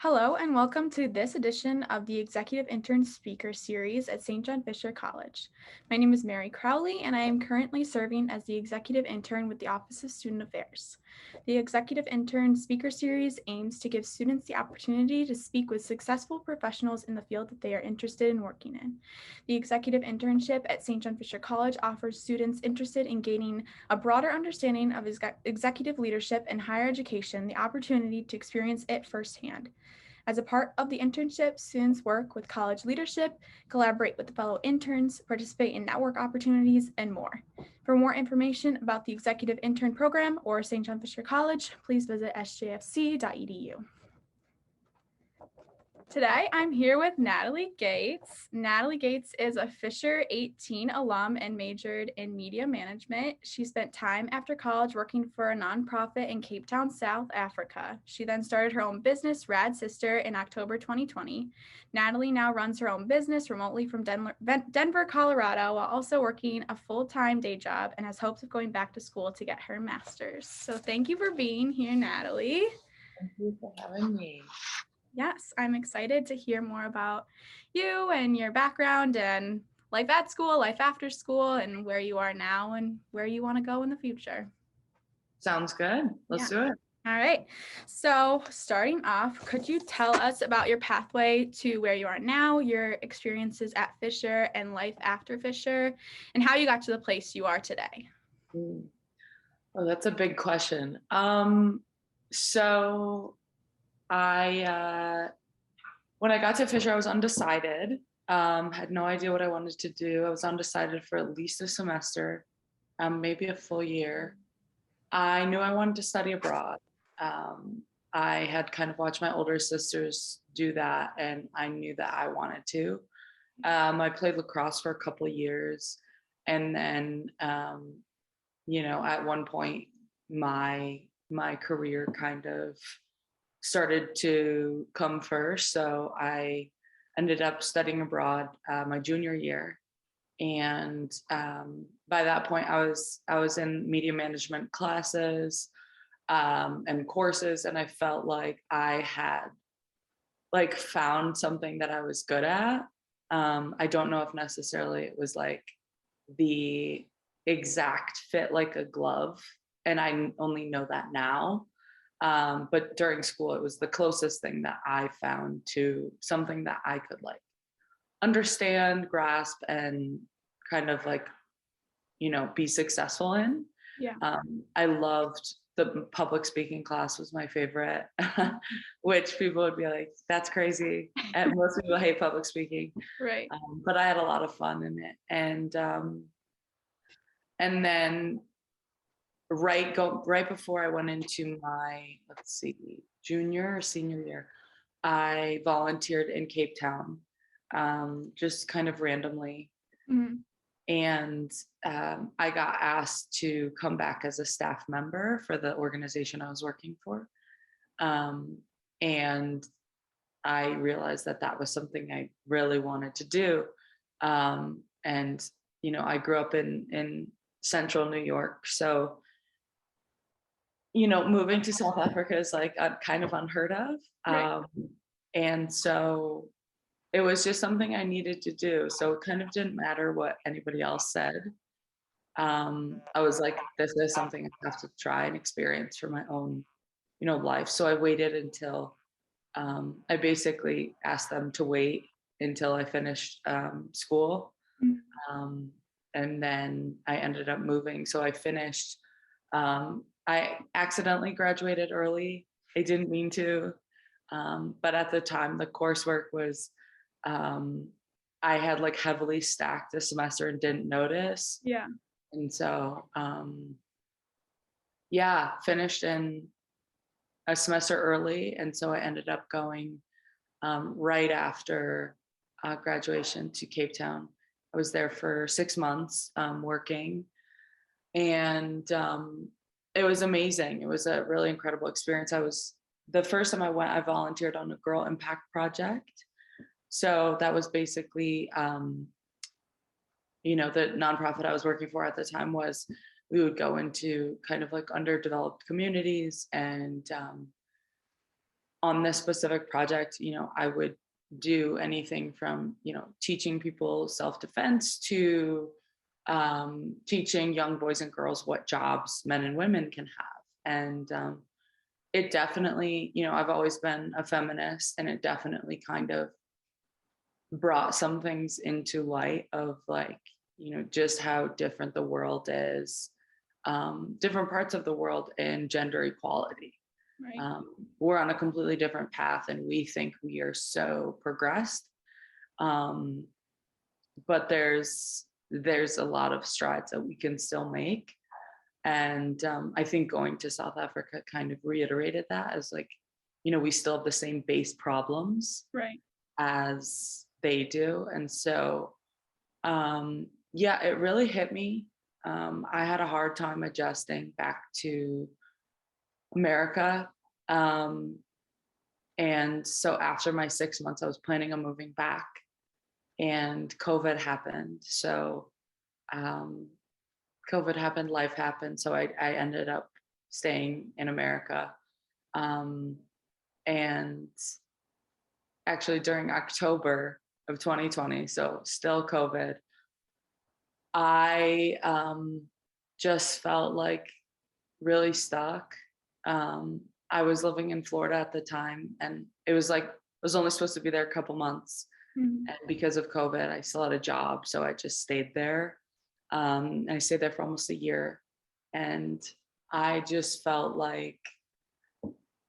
Hello and welcome to this edition of the Executive Intern Speaker Series at St. John Fisher College. My name is Mary Crowley and I am currently serving as the Executive Intern with the Office of Student Affairs. The Executive Intern Speaker Series aims to give students the opportunity to speak with successful professionals in the field that they are interested in working in. The Executive Internship at St. John Fisher College offers students interested in gaining a broader understanding of executive leadership and higher education the opportunity to experience it firsthand. As a part of the internship, students work with college leadership, collaborate with fellow interns, participate in network opportunities, and more. For more information about the Executive Intern Program or St. John Fisher College, please visit sjfc.edu. Today, I'm here with Natalie Gates. Natalie Gates is a Fisher 18 alum and majored in media management. She spent time after college working for a nonprofit in Cape Town, South Africa. She then started her own business, Rad Sister, in October 2020. Natalie now runs her own business remotely from Denver, Colorado, while also working a full-time day job and has hopes of going back to school to get her master's. So thank you for being here, Natalie. Thank you for having me. Yes, I'm excited to hear more about you and your background and life at school, life after school, and where you are now and where you want to go in the future. Sounds good. Let's do it. All right. So starting off, could you tell us about your pathway to where you are now, your experiences at Fisher and life after Fisher, and how you got to the place you are today? Oh, that's a big question. So I when I got to Fisher, I was undecided. Had no idea what I wanted to do. I was undecided for at least a semester, maybe a full year. I knew I wanted to study abroad. I had kind of watched my older sisters do that, and I knew that I wanted to. I played lacrosse for a couple of years, and then at one point my career kind of started to come first. So I ended up studying abroad my junior year, and by that point I was in media management classes and courses, and I felt like I had found something that I was good at. I don't know if necessarily it was like the exact fit like a glove, and I only know that now. But during school, it was the closest thing that I found to something that I could understand, grasp, and kind of be successful in. Yeah. I loved the public speaking class, was my favorite, which people would be like, that's crazy. And most people hate public speaking. Right. But I had a lot of fun in it. And then right before I went into my, junior or senior year, I volunteered in Cape Town, just kind of randomly. Mm-hmm. And I got asked to come back as a staff member for the organization I was working for. And I realized that that was something I really wanted to do. And, I grew up in central New York. So, moving to South Africa is kind of unheard of. Right. And so it was just something I needed to do. So it kind of didn't matter what anybody else said. I was like, this is something I have to try and experience for my own, life. So I waited until I basically asked them to wait until I finished school. And then I ended up moving. So I finished, I accidentally graduated early. I didn't mean to. But at the time, the coursework was, I had heavily stacked the semester and didn't notice. Yeah. And so, finished in a semester early. And so I ended up going right after graduation to Cape Town. I was there for 6 months working, and it was amazing. It was a really incredible experience. The first time I went, I volunteered on a Girl Impact project. So that was basically, the nonprofit I was working for at the time was, we would go into kind of underdeveloped communities and on this specific project, I would do anything from, teaching people self-defense to teaching young boys and girls what jobs men and women can have. And it definitely, I've always been a feminist, and it definitely kind of brought some things into light of like, just how different the world is, different parts of the world in gender equality. Right. We're on a completely different path, and we think we are so progressed. Um, but there's a lot of strides that we can still make. And I think going to South Africa kind of reiterated that, as like, we still have the same base problems Right. as they do. And so, yeah, it really hit me. I had a hard time adjusting back to America. And so after my 6 months, I was planning on moving back, and COVID happened. So COVID happened, life happened. So I ended up staying in America. And actually during October of 2020, so still COVID, I just felt like really stuck. I was living in Florida at the time, and it was like, I was only supposed to be there a couple months. Mhm. And because of COVID, I still had a job. So I just stayed there. And I stayed there for almost a year. And I just felt like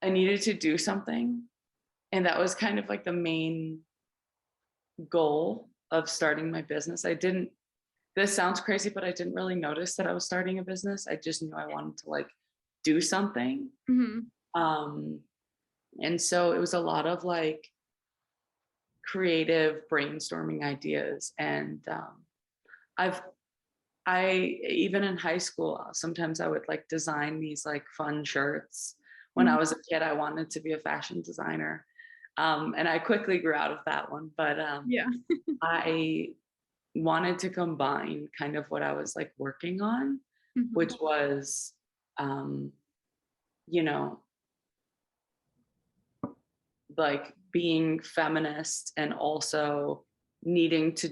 I needed to do something. And that was kind of like the main goal of starting my business. This sounds crazy, but I didn't really notice that I was starting a business. I just knew I wanted to like do something. Mhm. Um, and so it was a lot of like creative brainstorming ideas. And I've I even in high school, sometimes I would like design these like fun shirts. When I Mhm. was a kid, I wanted to be a fashion designer. And I quickly grew out of that one, but Yeah. I wanted to combine kind of what I was like working on, Mhm. which was, um, you know, like being feminist and also needing to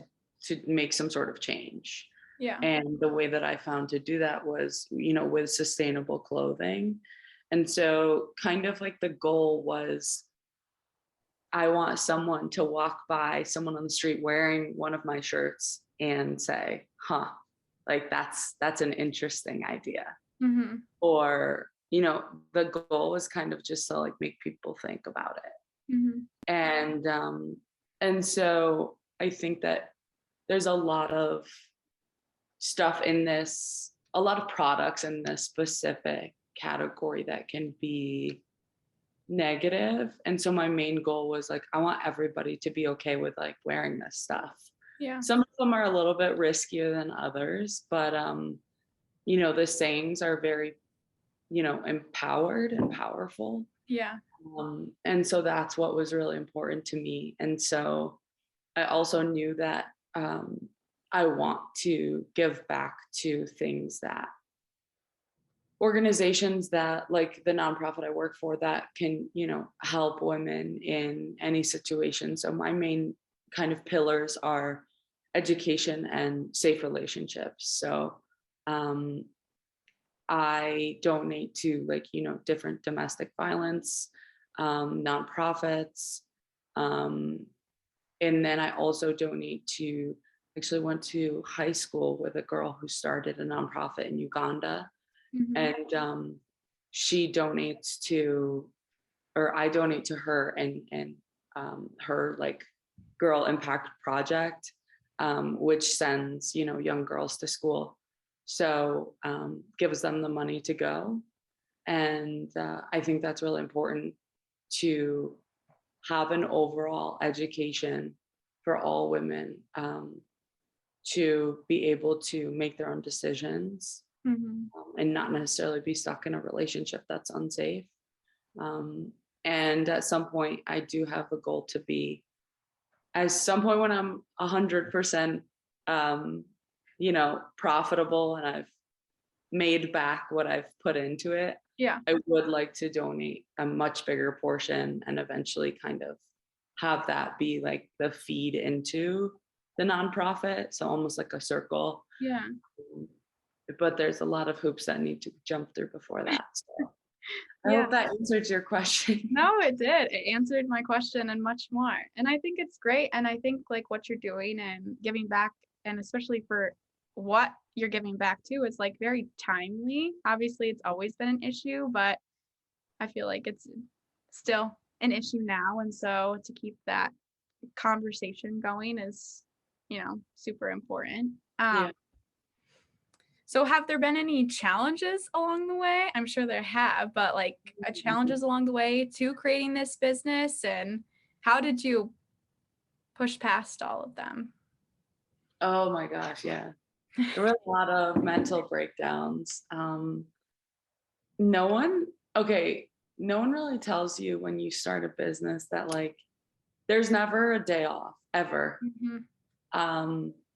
make some sort of change. Yeah. And the way that I found to do that was, with sustainable clothing. And so kind of like the goal was, I want someone to walk by someone on the street wearing one of my shirts and say, huh, like that's an interesting idea. Mhm. Or, the goal was kind of just to like make people think about it. Mhm. And so I think that there's a lot of stuff in this, a lot of products in this specific category that can be negative. And so my main goal was like, I want everybody to be okay with like wearing this stuff. Yeah. Some of them are a little bit riskier than others, but the sayings are very, empowered and powerful. Yeah. And so that's what was really important to me. And so I also knew that I want to give back to things that organizations that like the nonprofit I work for that can, help women in any situation. So my main kind of pillars are education and safe relationships. So um, I donate to like, different domestic violence nonprofits. Um, and then I also donate to, actually went to high school with a girl who started a nonprofit in Uganda. Mhm. And she donates to, or I donate to her and her like Girl Impact Project, which sends, young girls to school. So gives them the money to go. And I think that's really important to have an overall education for all women, to be able to make their own decisions, Mhm. and not necessarily be stuck in a relationship that's unsafe. Um, and at some point, I do have a goal to be, at some point when I'm 100%, profitable and I've made back what I've put into it, Yeah. I would like to donate a much bigger portion and eventually kind of have that be like the feed into the nonprofit. So almost like a circle. Yeah. But there's a lot of hoops that need to jump through before that. So I Yeah. hope that answers your question. No, it did. It answered my question and much more. And I think it's great. And I think like what you're doing and giving back, and especially for what you're giving back to, is like very timely. Obviously, it's always been an issue, but I feel like it's still an issue now. And so to keep that conversation going is, super important. Yeah. So have there been any challenges along the way? I'm sure there have, but like challenges along the way to creating this business, and how did you push past all of them? Oh my gosh, yeah. There were a lot of mental breakdowns. No one, okay, no one really tells you when you start a business that like there's never a day off ever. Mhm.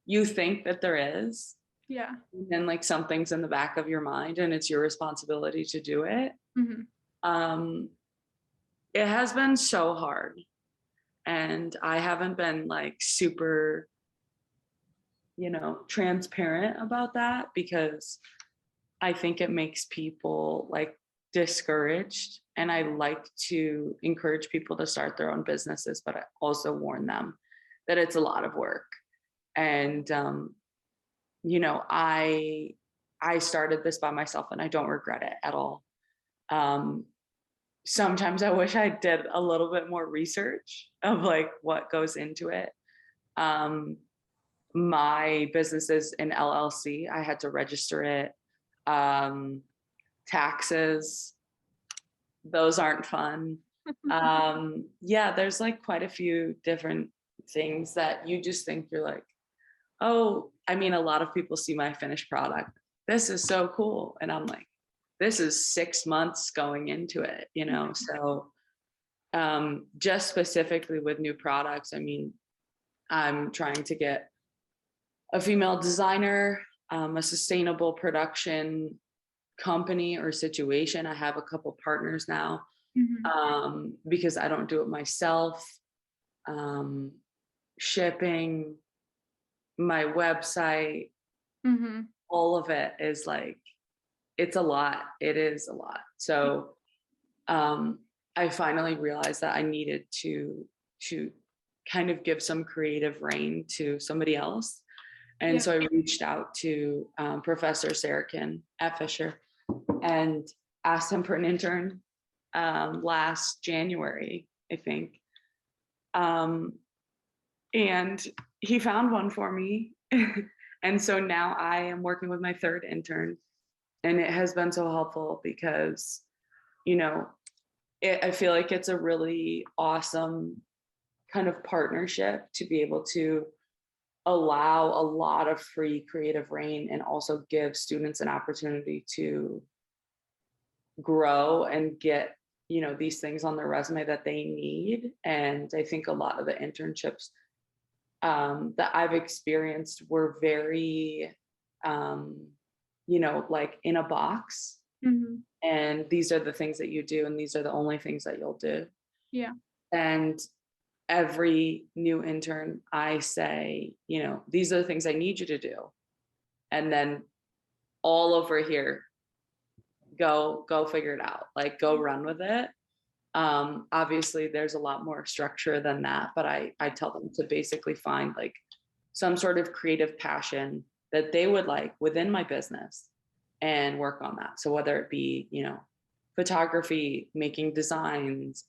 You think that there is, Yeah. and then like something's in the back of your mind and it's your responsibility to do it. Mhm. Um, it has been so hard. And I haven't been like super, transparent about that because I think it makes people like discouraged. And I like to encourage people to start their own businesses, but I also warn them that it's a lot of work. And I started this by myself and I don't regret it at all. Um, Sometimes I wish I did a little bit more research of like what goes into it. Um, my business is an LLC. I had to register it. Um, Taxes, those aren't fun. Yeah, there's like quite a few different things that you just think you're like, oh, I mean, a lot of people see my finished product. This is so cool. And I'm like, this is 6 months going into it, So just specifically with new products, I mean, I'm trying to get a female designer, a sustainable production company or situation. I have a couple partners now Mhm. because I don't do it myself. Um, Shipping, my website, Mhm. all of it is like, it's a lot. It is a lot. So um, I finally realized that I needed to kind of give some creative reign to somebody else. And Yeah. so I reached out to Professor Sarakin at Fisher and asked him for an intern last January, I think. Um, and he found one for me. And so now I am working with my third intern. And it has been so helpful because, you know, I feel like it's a really awesome kind of partnership to be able to allow a lot of free creative reign and also give students an opportunity to grow and get these things on their resume that they need. And I think a lot of the internships that I've experienced were very like in a box, Mhm. and these are the things that you do and these are the only things that you'll do. Yeah. And every new intern I say, these are the things I need you to do, and then all over here, go figure it out, like go run with it. Obviously there's a lot more structure than that, but I tell them to basically find like some sort of creative passion that they would like within my business and work on that. So whether it be photography, making designs,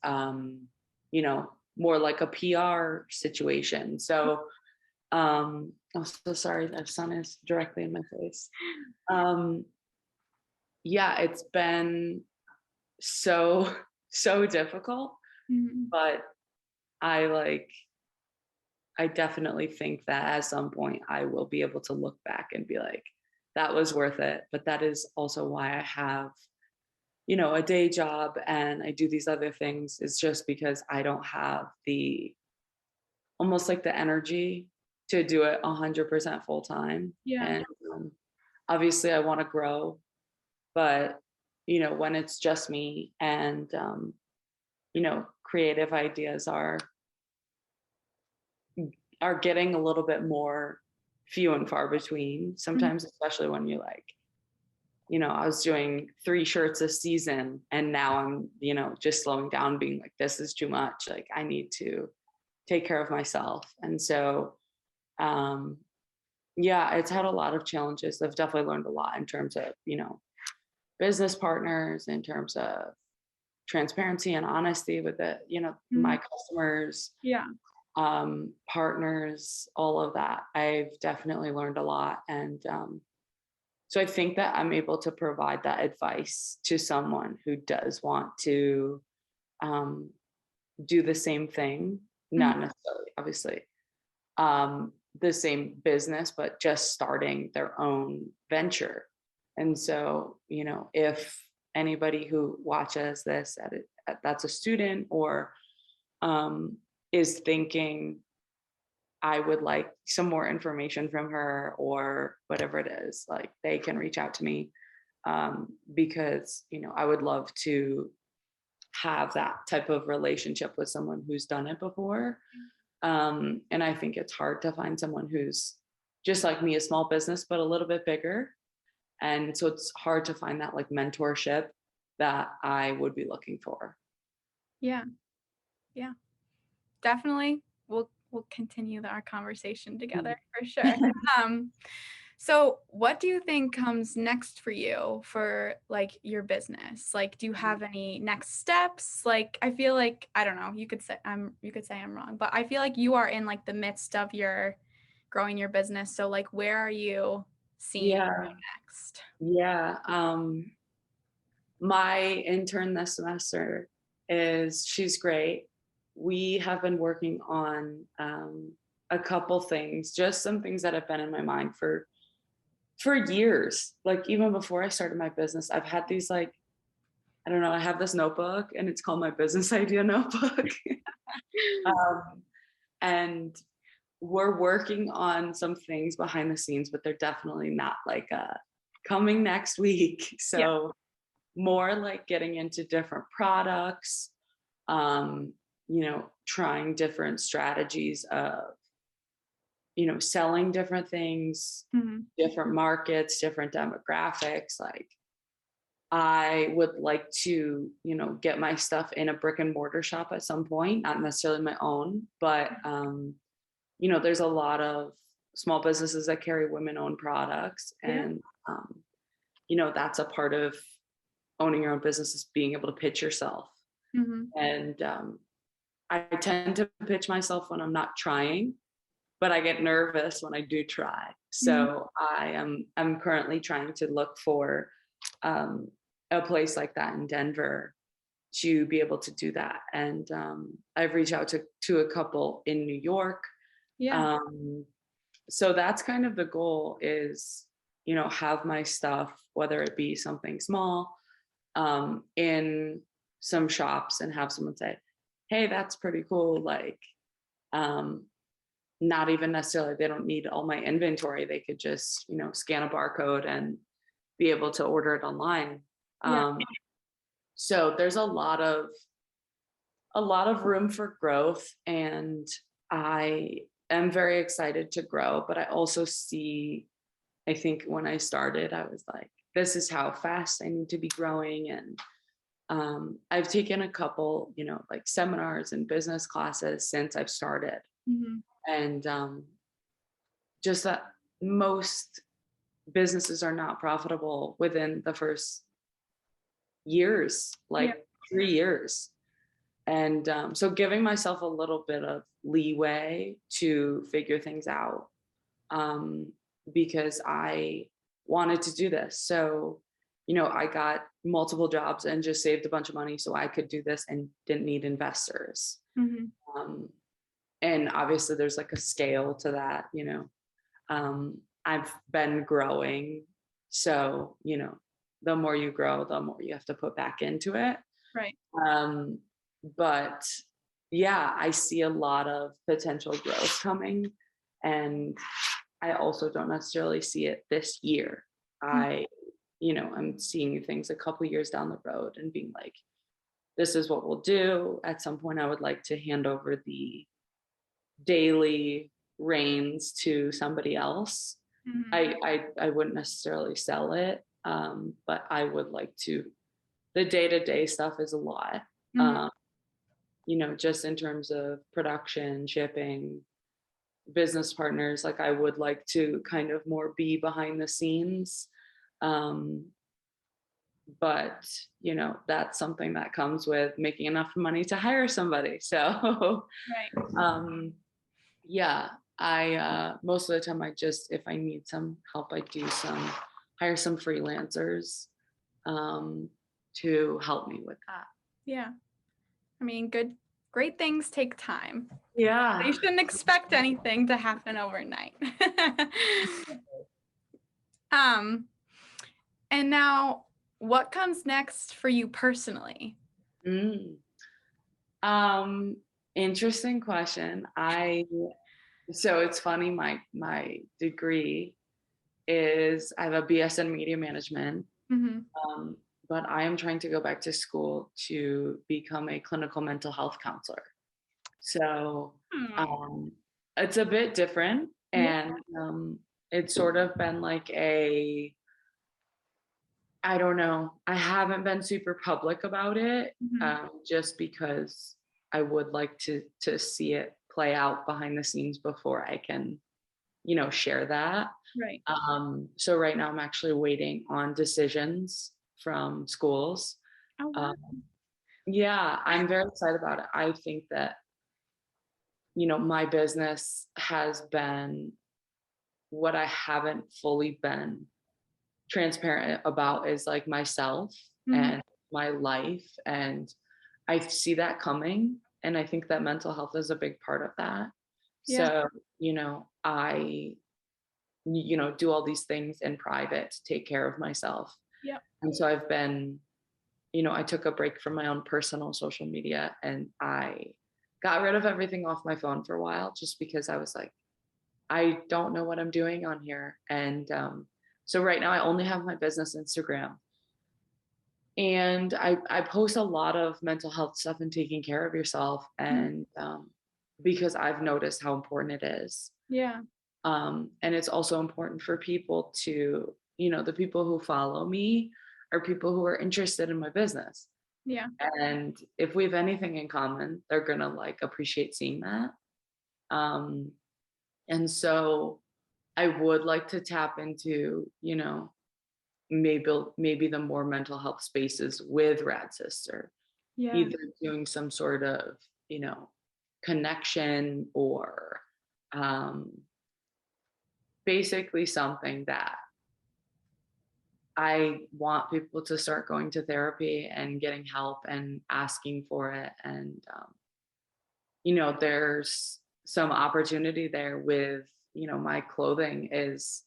more like a PR situation. So I'm so sorry, the sun is directly in my face. um yeah, it's been so so difficult, Mhm. but I like I definitely think that at some point I will be able to look back and be like, that was worth it. But that is also why I have, a day job and I do these other things. It's just because I don't have the almost like the energy to do it 100% full time. Yeah. And obviously I want to grow, but when it's just me and, creative ideas are getting a little bit more few and far between Mhm. sometimes, especially when you I was doing 3 shirts a season and now I'm, just slowing down, being like, this is too much. Like I need to take care of myself. And so, um, yeah, it's had a lot of challenges. I've definitely learned a lot in terms of, business partners, in terms of transparency and honesty with my Mhm. customers, Yeah. partners, all of that. I've definitely learned a lot. And so I think that I'm able to provide that advice to someone who does want to um, do the same thing, Mhm. not necessarily, obviously, the same business, but just starting their own venture. And so, if anybody who watches this that's a student or um, is thinking, I would like some more information from her or whatever it is, like they can reach out to me because, I would love to have that type of relationship with someone who's done it before. And I think it's hard to find someone who's just like me, a small business, but a little bit bigger. And so it's hard to find that like mentorship that I would be looking for. Yeah. Yeah. Definitely. We'll continue our conversation together Mhm. for sure. Um, so what do you think comes next for you for like your business? Like, do you have any next steps? Like, I feel like, I don't know, you could say I'm wrong, but I feel like you are in like the midst of your growing your business. So like, where are you seeing Yeah. next? Yeah. My intern this semester she's great. We have been working on a couple things, just some things that have been in my mind for years. Like even before I started my business, I've had these like, I don't know, I have this notebook and it's called my business idea notebook. um, and we're working on some things behind the scenes, but they're definitely not like coming next week. Yeah. So more like getting into different products, um, trying different strategies of, selling different things, Mhm. different markets, different demographics. Like I would like to, get my stuff in a brick and mortar shop at some point, not necessarily my own, but there's a lot of small businesses that carry women-owned products, Yeah. and that's a part of owning your own business is being able to pitch yourself. Mhm. And I tend to pitch myself when I'm not trying, but I get nervous when I do try. Mhm. So I'm currently trying to look for um, a place like that in Denver to be able to do that. And I've reached out to a couple in New York. Yeah. Um, so that's kind of the goal is, have my stuff, whether it be something small, in some shops and have someone say, hey, that's pretty cool. Like, um, not even necessarily, they don't need all my inventory. They could just, scan a barcode and be able to order it online. Yeah. Um, so there's a lot of room for growth, and I am very excited to grow, but I also see, I think when I started, I was like, this is how fast I need to be growing. And I've taken a couple, like seminars and business classes since I've started. Mhm. And just that most businesses are not profitable within the first years, Yeah. like 3 years. And so giving myself a little bit of leeway to figure things out, um, because I wanted to do this. So, I got multiple jobs and just saved a bunch of money so I could do this and didn't need investors. Mhm. Um, and obviously, there's like a scale to that, I've been growing. So, the more you grow, the more you have to put back into it. Right. Um, but yeah, I see a lot of potential growth coming. And I also don't necessarily see it this year. Mm. I, I'm seeing things a couple years down the road and being like, this is what we'll do. At some point, I would like to hand over the daily reins to somebody else. Mhm. I wouldn't necessarily sell it, but I would like to. The day-to-day stuff is a lot, Mhm. um, just in terms of production, shipping, business partners. Like I would like to kind of more be behind the scenes. Um, but that's something that comes with making enough money to hire somebody. So Right. um, yeah, I most of the time, I just, if I need some help, I do hire some freelancers um, to help me with that. Yeah. I mean, great things take time. Yeah. You shouldn't expect anything to happen overnight. um, and now what comes next for you personally? Mm. Um, Interesting question. So it's funny, my degree is, I have a BS in media management, Mhm. um, but I am trying to go back to school to become a clinical mental health counselor. So Hmm. um, it's a bit different, Yeah. and it's sort of been like I don't know. I haven't been super public about it, Mhm. just because I would like to see it play out behind the scenes before I can, share that. Right. So right now I'm actually waiting on decisions from schools. Oh, wow. Um, yeah, I'm very excited about it. I think that, my business has been, what I haven't fully been transparent about is like myself Mhm. and my life. And I see that coming. And I think that mental health is a big part of that. Yeah. So, I, do all these things in private to take care of myself. Yep. And so I've been, I took a break from my own personal social media, and I got rid of everything off my phone for a while, just because I was like, I don't know what I'm doing on here. And so right now I only have my business Instagram. And I post a lot of mental health stuff and taking care of yourself. Mhm. And because I've noticed how important it is. Yeah. And it's also important for people to, the people who follow me are people who are interested in my business. Yeah. And if we have anything in common, they're going to like appreciate seeing that. Um, and so I would like to tap into, maybe the more mental health spaces with Rad Sister, Yeah. either doing some sort of, you know, connection, or um, basically something that I want people to start going to therapy and getting help and asking for it. And, there's some opportunity there with, my clothing is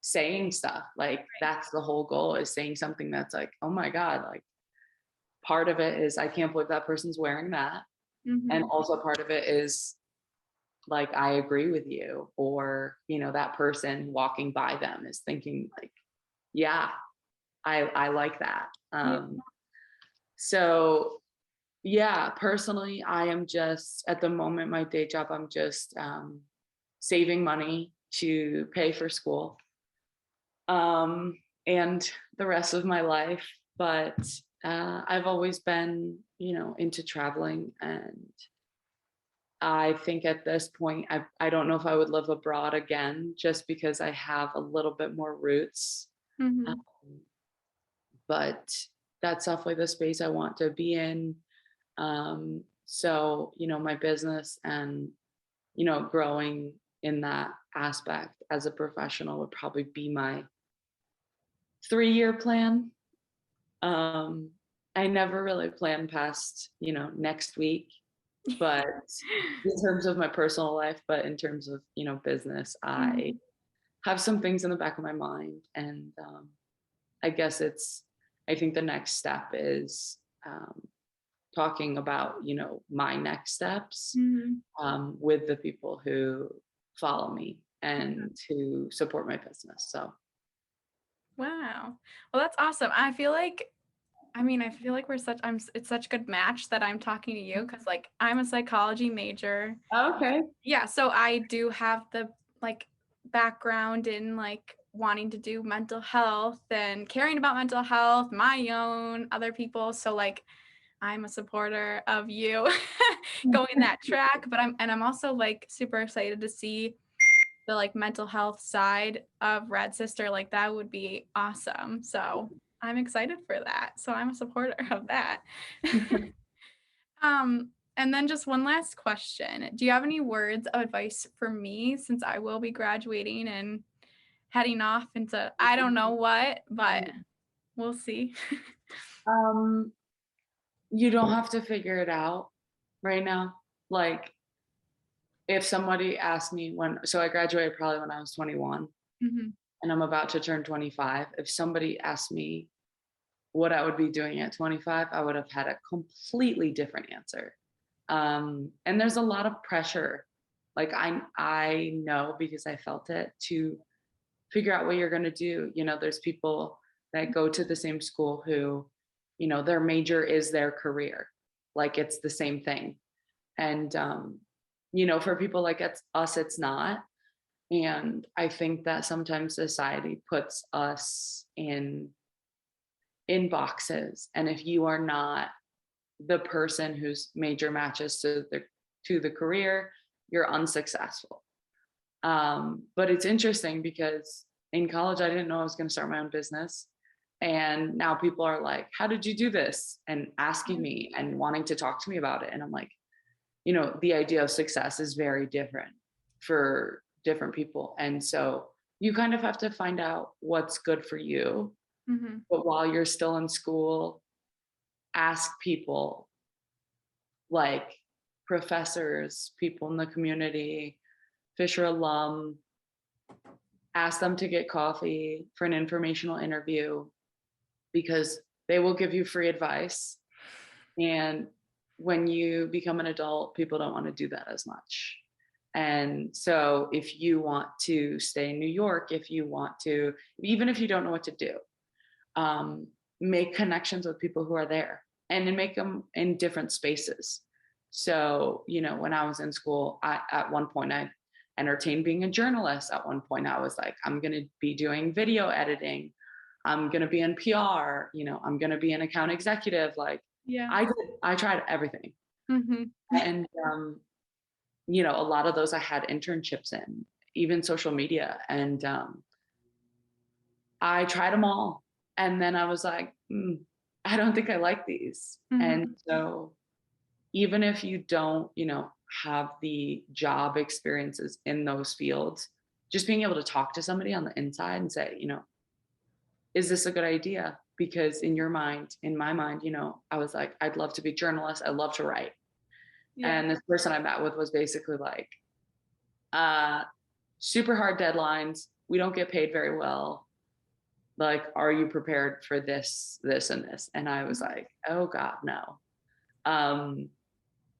saying stuff like, that's the whole goal, is saying something that's like, oh my God, like part of it is, I can't believe that person's wearing that. And Mhm. also part of it is like, I agree with you, or, that person walking by them is thinking like, yeah, I like that. Yeah. So yeah, personally, I am just, at the moment, my day job, I'm just saving money to pay for school, um, and the rest of my life. But I've always been, into traveling. And I think at this point, I don't know if I would live abroad again, just because I have a little bit more roots. Um, Mhm. but that's definitely the space I want to be in. So, my business and, growing in that aspect as a professional would probably be my 3-year plan. Um, I never really plan past, next week, but in terms of my personal life, but in terms of, business, I Mhm. have some things in the back of my mind. And I guess I think the next step is talking about, my next steps Mhm. with the people who follow me and who support my business. So Wow. Well, that's awesome. I feel like it's such a good match that I'm talking to you because like I'm a psychology major. Okay. Yeah, so I do have the like background in like wanting to do mental health and caring about mental health, my own, other people. So like I'm a supporter of you going that track, but I'm also like super excited to see the like mental health side of Rad Sister. Like that would be awesome. So I'm excited for that. So I'm a supporter of that. And then just one last question. Do you have any words of advice for me since I will be graduating and heading off into I don't know what, but we'll see. Um, you don't have to figure it out right now. Like if somebody asked me so I graduated probably when I was 21 Mhm. and I'm about to turn 25. If somebody asked me what I would be doing at 25, I would have had a completely different answer. And there's a lot of pressure. Like I know because I felt it to figure out what you're going to do. There's people that go to the same school who, their major is their career. Like it's the same thing. And, for people like us, it's not. And I think that sometimes society puts us in boxes. And if you are not the person whose major matches to the career, you're unsuccessful. But it's interesting because in college, I didn't know I was going to start my own business. And now people are like, how did you do this? And asking me and wanting to talk to me about it. And I'm like, the idea of success is very different for different people. And so you kind of have to find out what's good for you. Mhm. But while you're still in school, ask people like professors, people in the community, Fisher alum, ask them to get coffee for an informational interview because they will give you free advice. And when you become an adult, people don't want to do that as much. And so if you want to stay in New York, even if you don't know what to do, um, make connections with people who are there and then make them in different spaces. So, when I was in school, at one point I entertained being a journalist. At one point I was like, I'm going to be doing video editing. I'm going to be in PR, I'm going to be an account executive. Like Yeah. I tried everything. Mhm. And, a lot of those I had internships in, even social media. And I tried them all. And then I was like, I don't think I like these. And Mhm. so even if you don't, have the job experiences in those fields, just being able to talk to somebody on the inside and say, is this a good idea? Because in my mind, I was like, I'd love to be a journalist. I love to write. Yeah. And this person I met with was basically like, uh, super hard deadlines. We don't get paid very well. Like, are you prepared for this, and this? And I was like, oh God, no. Um,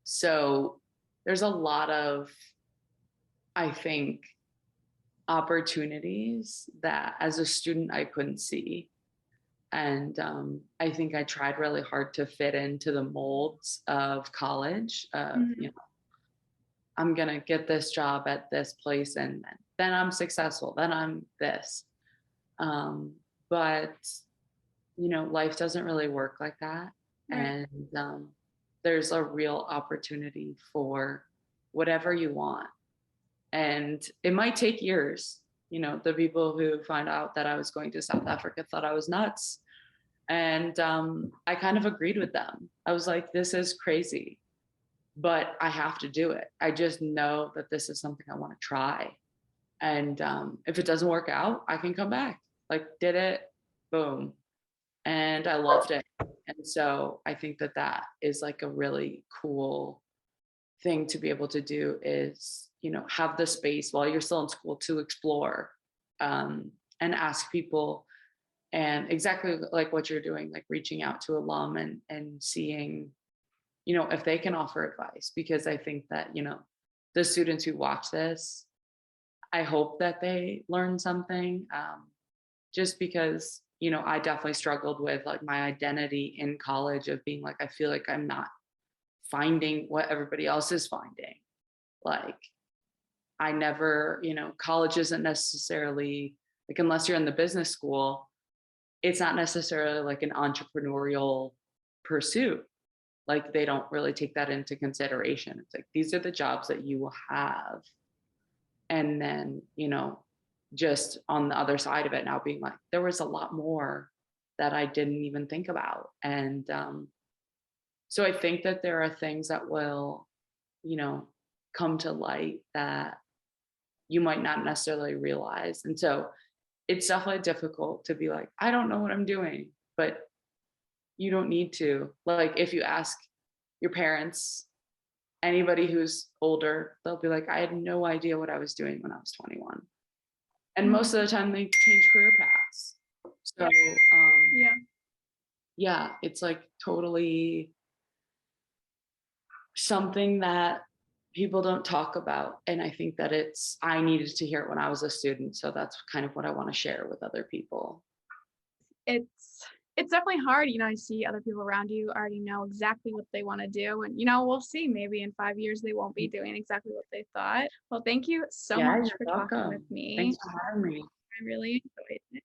so there's a lot of, I think, opportunities that as a student I couldn't see. And I think I tried really hard to fit into the molds of college. Mhm. I'm going to get this job at this place and then I'm successful. Then I'm this. Um, but, life doesn't really work like that. Right. And there's a real opportunity for whatever you want. And it might take years. The people who find out that I was going to South Africa thought I was nuts. And I kind of agreed with them. I was like, this is crazy, but I have to do it. I just know that this is something I want to try. And if it doesn't work out, I can come back. Like, did it, boom. And I loved it. And so I think that is like a really cool thing to be able to do is, have the space while you're still in school to explore and ask people and exactly like what you're doing, like reaching out to alum and seeing, if they can offer advice, because I think that, the students who watch this, I hope that they learn something. just because, I definitely struggled with like my identity in college of being like, I feel like I'm not finding what everybody else is finding. Like, I never, college isn't necessarily like, unless you're in the business school, it's not necessarily like an entrepreneurial pursuit. Like, they don't really take that into consideration. It's like, these are the jobs that you will have. And then, just on the other side of it now being like, there was a lot more that I didn't even think about. And so I think that there are things that will, you know, come to light that you might not necessarily realize. And so it's definitely difficult to be like, I don't know what I'm doing, but you don't need to. Like, if you ask your parents, anybody who's older, they'll be like, I had no idea what I was doing when I was 21. And most of the time they change career paths. So Yeah. yeah, it's like totally something that people don't talk about. And I think that I needed to hear it when I was a student. So that's kind of what I want to share with other people. It's definitely hard. I see other people around you already know exactly what they want to do. And, we'll see, maybe in 5 years, they won't be doing exactly what they thought. Well, thank you so Yeah, much you're for talking with welcome. me. Thanks for having me. I really enjoyed it.